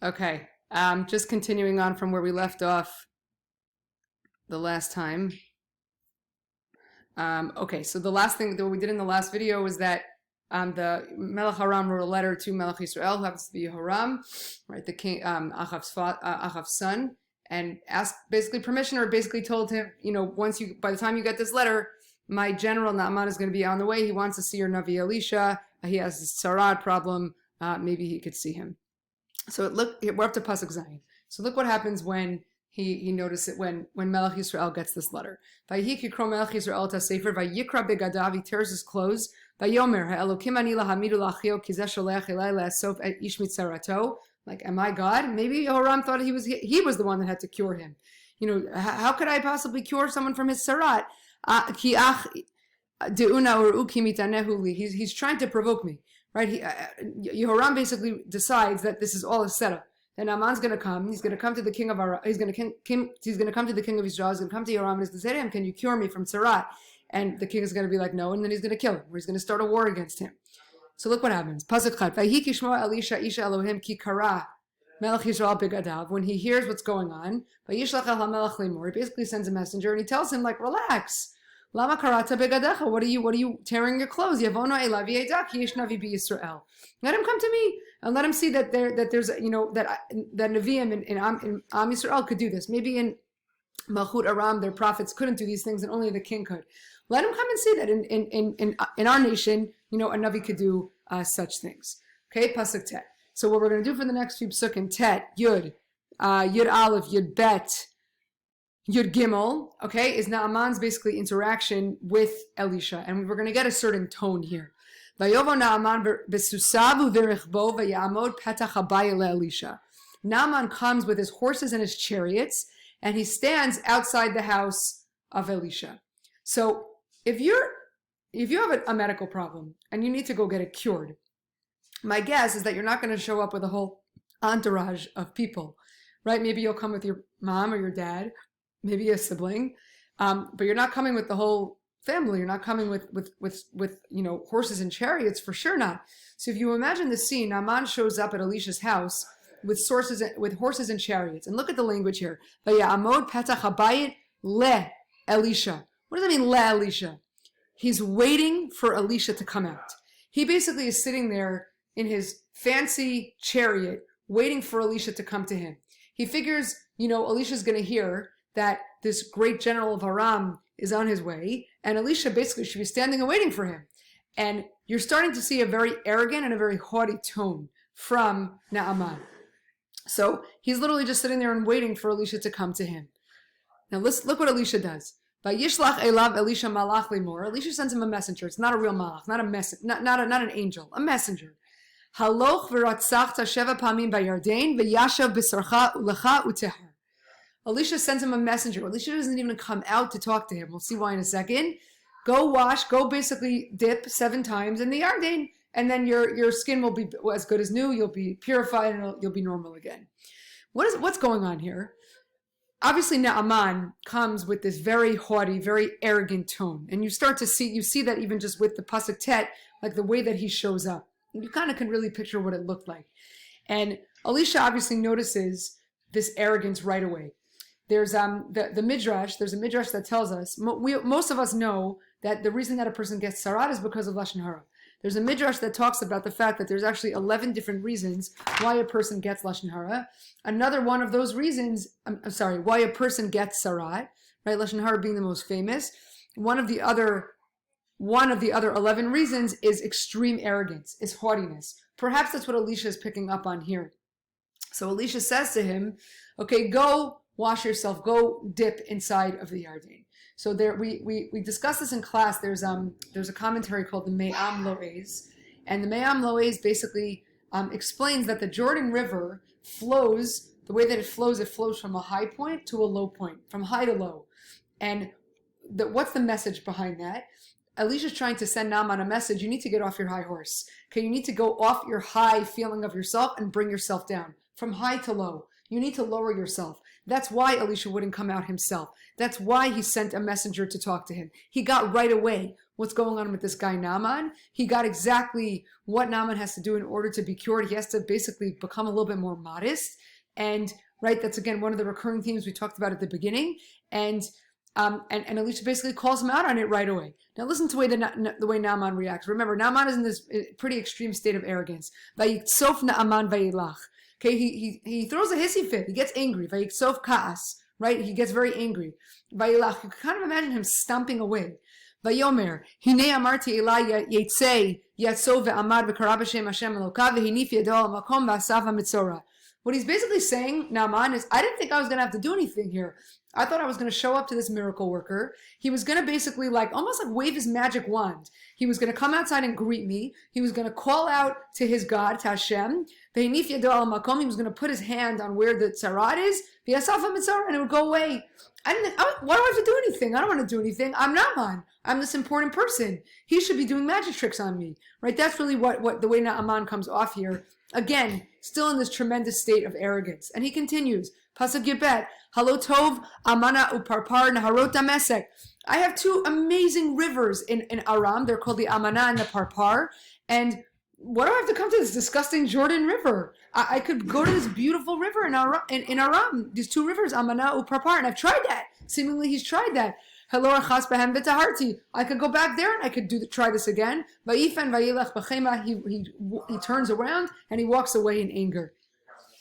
Okay. Just continuing on from where we left off the last time. Okay, so the last thing that we did in the last video was that the Melech Haram wrote a letter to Melech Yisrael, who happens to be Haram, right, the king, Achav's son, and asked basically permission, or basically told him, by the time you get this letter, my general Naaman is going to be on the way. He wants to see your Navi Elisha. He has this tzara'at problem. Maybe he could see him. So we're up to Pasuk Zayin. So look what happens when he noticed it, when Melech Yisrael gets this letter. Vayikro Melech Yisrael ta sefer vayikra begadav, he tears his clothes. Vayomer ha'elokim ani lahamidu lachio kizeh sholech elai la'asof et ish mitzarato. Like, am I God? Maybe Yoram thought he was the one that had to cure him. How could I possibly cure someone from his sarat? He's trying to provoke me, right? Yehoram basically decides that this is all a setup. Then Aman's going to come. He's going to come to the king of Aram. He's going to come to the king of Israel. He's going to come to Yehoram and he's going to say to him, "Can you cure me from sarat?" And the king is going to be like, "No," and then he's going to kill him, or he's going to start a war against him. So look what happens. Pasuk Chat. Vayhi kishmo Elisha isha Elohim ki kara Melech Yisrael begadav. When he hears what's going on, vayishlach el hamelech limor. He basically sends a messenger and he tells him, like, relax. Lama karata begadecha. What are you tearing your clothes? Yavono elav yedak yesh navi b'Yisrael. Let him come to me and let him see that there's that Nevi'im in Am Yisrael could do this. Maybe in Malchut Aram their prophets couldn't do these things and only the king could. Let him come and see that in our nation, a Navi could do such things. Okay, Pasuk Tet. So what we're going to do for the next few Psukim, Tet, Yud, Yud Aleph, Yud Bet, Yud Gimel, okay, is Naaman's basically interaction with Elisha. And we're going to get a certain tone here. Vayovo Naaman besusavu v'rechbo v'yamod petach habayit leElisha. Naaman comes with his horses and his chariots, and he stands outside the house of Elisha. So if you have a medical problem and you need to go get it cured, my guess is that you're not going to show up with a whole entourage of people, right? Maybe you'll come with your mom or your dad, maybe a sibling, but you're not coming with the whole family. You're not coming with horses and chariots, for sure not. So if you imagine the scene, Naaman shows up at Elisha's house with horses and chariots, and look at the language here. Vayamod petach habayit le Elisha. What does that mean, le Elisha? He's waiting for Elisha to come out. He basically is sitting there in his fancy chariot, waiting for Elisha to come to him. He figures, Elisha's going to hear that this great general of Aram is on his way, and Elisha basically should be standing and waiting for him. And you're starting to see a very arrogant and a very haughty tone from Naaman. So he's literally just sitting there and waiting for Elisha to come to him. Now look what Elisha does. Vayishlach elav Elisha malach limor. Elisha sends him a messenger. It's not a real malach, not an angel, a messenger. Haloch v'ratzachta sheva pamim bayardain v'yashav b'sorcha ulecha utehar. Elisha sends him a messenger. Elisha doesn't even come out to talk to him. We'll see why in a second. Go basically dip 7 times in the Yarden, and then your skin will be as good as new. You'll be purified and you'll be normal again. What's going on here? Obviously, Naaman comes with this very haughty, very arrogant tone. And you see that even just with the Pasuk Tet, like the way that he shows up. You kind of can really picture what it looked like. And Elisha obviously notices this arrogance right away. There's the Midrash, there's a Midrash that tells us, most of us know that the reason that a person gets sarat is because of Lashon Hara. There's a Midrash that talks about the fact that there's actually 11 different reasons why a person gets Lashon Hara. Another one of those reasons, why a person gets sarat, right? Lashon Hara being the most famous. One of the other 11 reasons is extreme arrogance, is haughtiness. Perhaps that's what Elisha is picking up on here. So Elisha says to him, okay, go wash yourself, go dip inside of the Yarden. So there, we discussed this in class. There's a commentary called the Me'am Lo'ez, and the Me'am Lo'ez basically explains that the Jordan River flows, the way that it flows from a high point to a low point, from high to low. And what's the message behind that? Elisha's trying to send Naaman a message. You need to get off your high horse. Okay, you need to go off your high feeling of yourself and bring yourself down. From high to low. You need to lower yourself. That's why Elisha wouldn't come out himself. That's why he sent a messenger to talk to him. He got right away what's going on with this guy Naaman. He got exactly what Naaman has to do in order to be cured. He has to basically become a little bit more modest. And right, that's again one of the recurring themes we talked about at the beginning. And Elisha basically calls him out on it right away. Now listen to the way Naaman reacts. Remember, Naaman is in this pretty extreme state of arrogance. Vayiksof Naaman vayilach. Okay, he throws a hissy fit. He gets angry. Vayiksof kaas. Right, he gets very angry. Vayilach. You can kind of imagine him stomping away. Vayomer, hine amarti Eli yetzei yatso ve'amad v'kara b'shem Hashem Elokav v'hinif yado al makom v'asav hamitzora. What he's basically saying, Naaman, is I didn't think I was going to have to do anything here. I thought I was going to show up to this miracle worker. He was going to basically almost wave his magic wand. He was going to come outside and greet me. He was going to call out to his God, to Hashem. He was going to put his hand on where the tzarat is, and it would go away. Why do I have to do anything? I don't want to do anything. I'm Naaman. I'm this important person. He should be doing magic tricks on me. Right? That's really what the way Naaman comes off here. Again, still in this tremendous state of arrogance. And he continues, Pasuk Yibet, Halo Tov, Amana Uparpar, Naharot Damesek. I have two amazing rivers in Aram. They're called the Amana and the Parpar. And what do I have to come to this disgusting Jordan River? I could go to this beautiful river in Aram. These two rivers, Amana Uparpar. And I've tried that. Seemingly he's tried that. I could go back there and I could try this again. He turns around and he walks away in anger.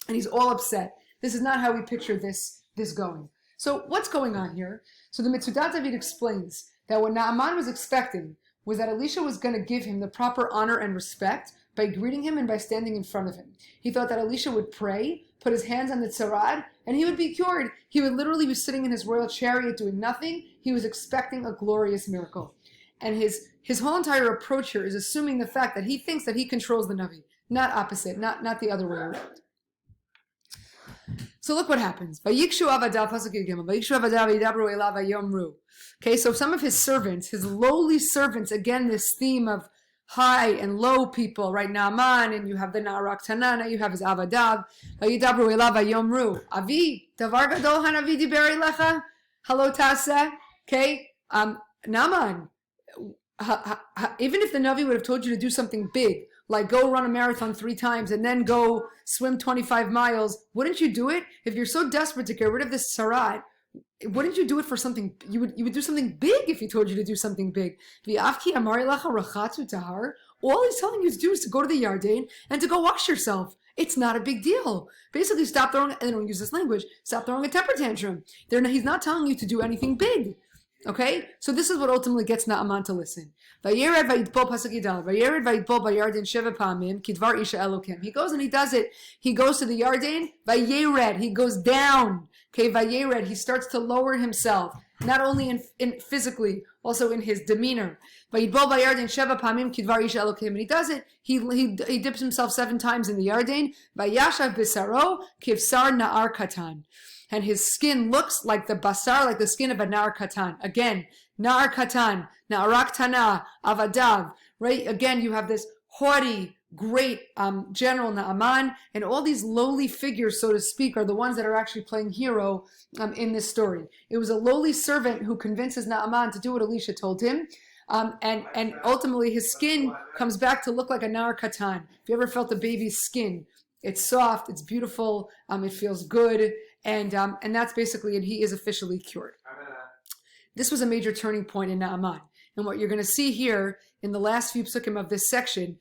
And he's all upset. This is not how we picture this going. So what's going on here? So the Mitzudat David explains that what Naaman was expecting was that Elisha was going to give him the proper honor and respect by greeting him and by standing in front of him. He thought that Elisha would pray, put his hands on the tzarad, and he would be cured. He would literally be sitting in his royal chariot doing nothing. He was expecting a glorious miracle. And his whole entire approach here is assuming the fact that he thinks that he controls the Navi, not opposite, not the other way around. So look what happens. Okay, so some of his servants, his lowly servants, again, this theme of high and low people, right? Naaman, and you have the Na'arak Tanana, you have his Avadav. Avi, davar gadol hanavi diber elecha, halo taseh. Okay, Naaman, even if the Navi would have told you to do something big, like go run a marathon 3 times and then go swim 25 miles, wouldn't you do it? If you're so desperate to get rid of this sarat, wouldn't you do it for something? You would do something big if he told you to do something big. All he's telling you to do is to go to the Yarden and to go wash yourself. It's not a big deal. Basically, stop throwing, and they don't use this language, stop throwing a temper tantrum. He's not telling you to do anything big. Okay? So this is what ultimately gets Naaman to listen. He goes and he does it. He goes to the Yarden, Vayered, he goes down. Okay, Vayered, he starts to lower himself, not only in physically, also in his demeanor. And he does it, he dips himself 7 times in the Yarden, Vayashav bisaro kivsar na'ar katan. And his skin looks like the basar, like the skin of a na'ar katan. Again, na'ar katan, na'arak tana, avadav. Right? Again, you have this haughty, great general Naaman, and all these lowly figures, so to speak, are the ones that are actually playing hero in this story. It was a lowly servant who convinces Naaman to do what Elisha told him. And ultimately his skin comes back to look like a na'ar katan. If you ever felt a baby's skin, it's soft, it's beautiful, it feels good. And that's basically it. He is officially cured. This was a major turning point in Naaman. And what you're going to see here in the last few psukim of this section,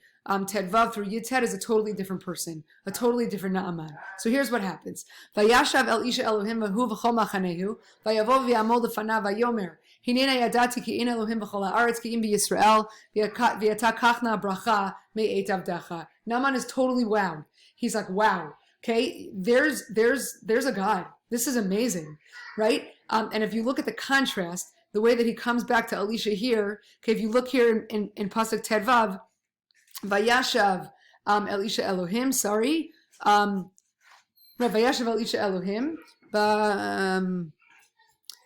Ted Vav through Yud Ted, is a totally different person, a totally different Naaman. So here's what happens. Vayashav el isha Elohim v'hu v'chol machanehu, vayavo v'yamol lefanav vayomer, hinena yadati ki in Elohim v'chol ha'aretz ki in b'Yisrael, v'yata kachna bracha me'et avdacha. Naaman is totally wowed. He's like, wow. Okay, there's a God. This is amazing, right? And if you look at the contrast, the way that he comes back to Elisha here, okay, if you look here in Pasuk Ted Vav, Vayashav Elisha Elohim, Vayashav Elisha Elohim, Vayavo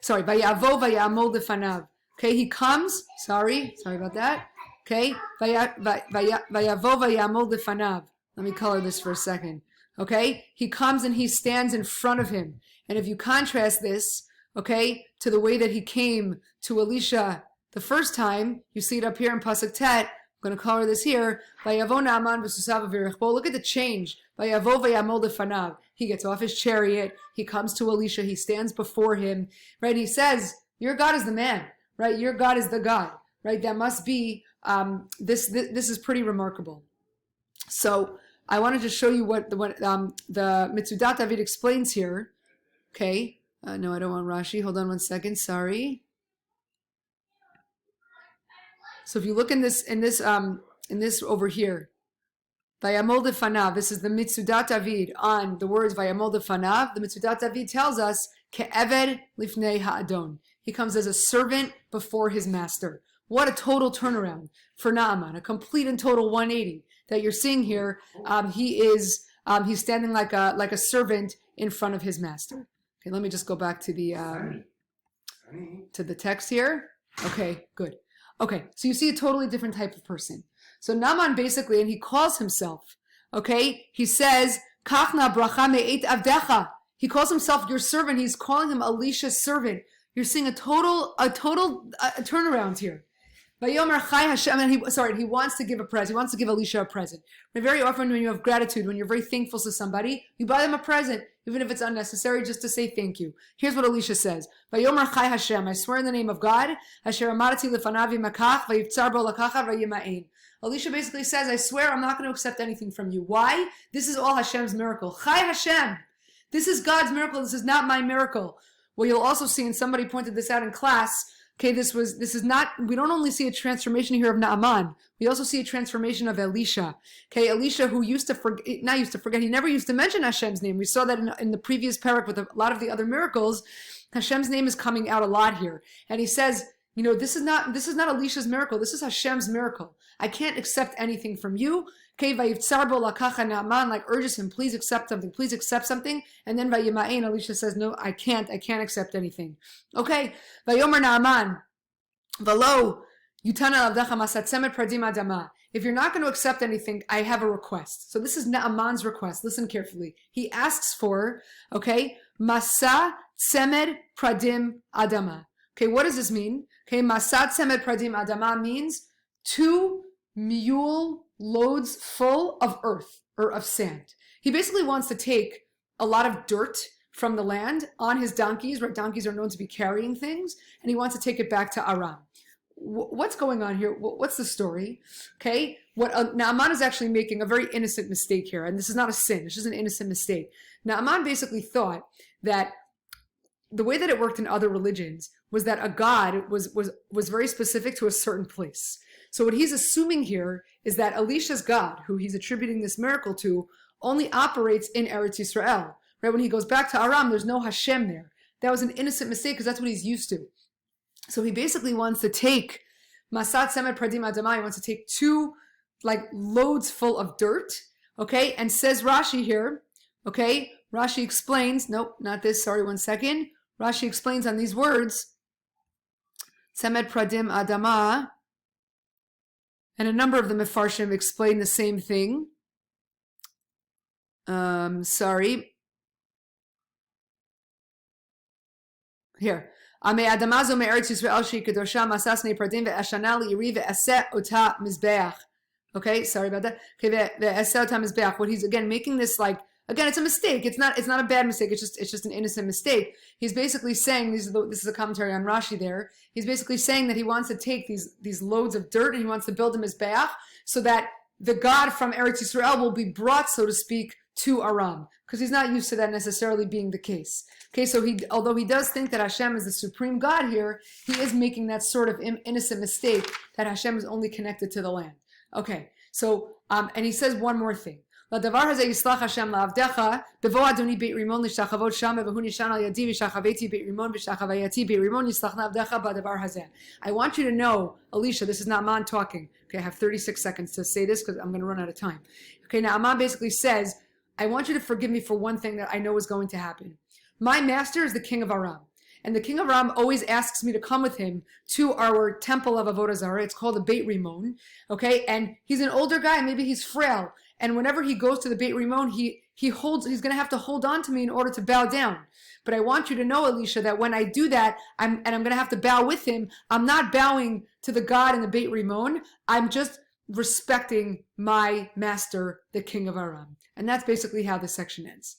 Vayamol Defanav. Okay, he comes, sorry about that. Okay, Vayavo Vayamol Defanav. Let me color this for a second. Okay, he comes and he stands in front of him. And if you contrast this, okay, to the way that he came to Elisha The first time, you see it up here in Pasuk Tet, I'm going to color this here. Vayavo Naaman v'susav v'yerichbo. Look at the change. Vayavo v'yamol lefanav. He gets off his chariot. He comes to Elisha. He stands before him. Right? He says, "Your God is the man." Right? Your God is the God. Right? That must be. This is pretty remarkable. So I wanted to show you what the Mitzudat David explains here. Okay. No, I don't want Rashi. Hold on one second. Sorry. So if you look in this over here, Vayamol defanav, this is the Mitzudat David on the words Vayamol defanav. The Mitzudat David tells us ke'eved lifnei ha'adon. He comes as a servant before his master. What a total turnaround for Naaman, a complete and total 180 that you're seeing here. He's standing like a servant in front of his master. Okay, let me just go back to the text here. Okay, good. Okay, so you see a totally different type of person. So Naaman basically, and he calls himself, okay, he says, Kachna bracha me'et avdecha. He calls himself your servant. He's calling him Elisha's servant. You're seeing a total turnaround here. Vayomer Chai Hashem, and he wants to give a present. He wants to give Elisha a present. And very often when you have gratitude, when you're very thankful to somebody, you buy them a present, even if it's unnecessary, just to say thank you. Here's what Elisha says. Vayomer Chai Hashem, I swear in the name of God, Asher amarati lefanavi makach, vayivtzar bo lakacha vayima'ein. Elisha basically says, I swear I'm not going to accept anything from you. Why? This is all Hashem's miracle. Chai Hashem. This is God's miracle. This is not my miracle. Well, you'll also see, and somebody pointed this out in class, okay, this is not, we don't only see a transformation here of Naaman, we also see a transformation of Elisha. Okay, Elisha, who he never used to mention Hashem's name. We saw that in the previous Perek with a lot of the other miracles. Hashem's name is coming out a lot here. And he says, this is not Elisha's miracle, this is Hashem's miracle. I can't accept anything from you. Okay, vayivtzar bo lakacha, Naaman urges him, please accept something. And then vayima'ein, Elisha says, no, I can't accept anything. Okay, vayomer Naaman, v'lo yutana avdecha masat tzemed pradim adama. If you're not going to accept anything, I have a request. So this is Naaman's request. Listen carefully. He asks for, okay, masa tzemed pradim adama. Okay, what does this mean? Okay, masat tzemed pradim adama means 2 mule loads full of earth or of sand. He basically wants to take a lot of dirt from the land on his donkeys, right? Donkeys are known to be carrying things, and he wants to take it back to Aram. What's going on here? What's the story? Okay, Naaman is actually making a very innocent mistake here, and this is not a sin. This is an innocent mistake. Naaman basically thought that the way that it worked in other religions was that a god was very specific to a certain place. So what he's assuming here is that Elisha's God, who he's attributing this miracle to, only operates in Eretz Yisrael. Right? When he goes back to Aram, there's no Hashem there. That was an innocent mistake because that's what he's used to. So he basically wants to take Masat Semed Pradim Adama, he wants to take 2 loads full of dirt, okay? And says Rashi here, okay? Rashi explains, nope, not this, sorry, one second. Rashi explains on these words, Semed Pradim Adama, and a number of the Mefarshim explain the same thing. Sorry. Here. Ame Adamazo me Eretz Yisrael she kedosha masasne pradim ve'ashana li'iri ve'aseh ota mizbeach. Okay, sorry about that. Okay, ve'aseh ota mizbeach. What he's again making this again, it's a mistake. It's not a bad mistake. It's just an innocent mistake. He's basically saying this is a commentary on Rashi there. He's basically saying that he wants to take these loads of dirt and he wants to build a mizbeach so that the God from Eretz Yisrael will be brought, so to speak, to Aram, because he's not used to that necessarily being the case. Okay, so although he does think that Hashem is the supreme God here, he is making that sort of innocent mistake that Hashem is only connected to the land. Okay, so and he says one more thing. לדבר הזה יסלח השם לעבדך, בבוא אדוני בית רימון לשתחוות שם, והוא נשען על ידי ושכבתי בית רימון ושכבייתי בית רימון יסלח לעבדך בדבר הזה. I want you to know, Elisha, this is Naaman talking. Okay, I have 36 seconds to say this because I'm going to run out of time. Okay, Naaman basically says, I want you to forgive me for one thing that I know is going to happen. My master is the king of Aram. And the king of Aram always asks me to come with him to our temple of Avodah Zarah. It's called the Beit Rimon. Okay, and he's an older guy, maybe he's frail. And whenever he goes to the Beit Rimon, he's going to have to hold on to me in order to bow down. But I want you to know, Elisha, that when I do that, I'm going to have to bow with him. I'm not bowing to the God in the Beit Rimon. I'm just respecting my master, the king of Aram. And that's basically how this section ends.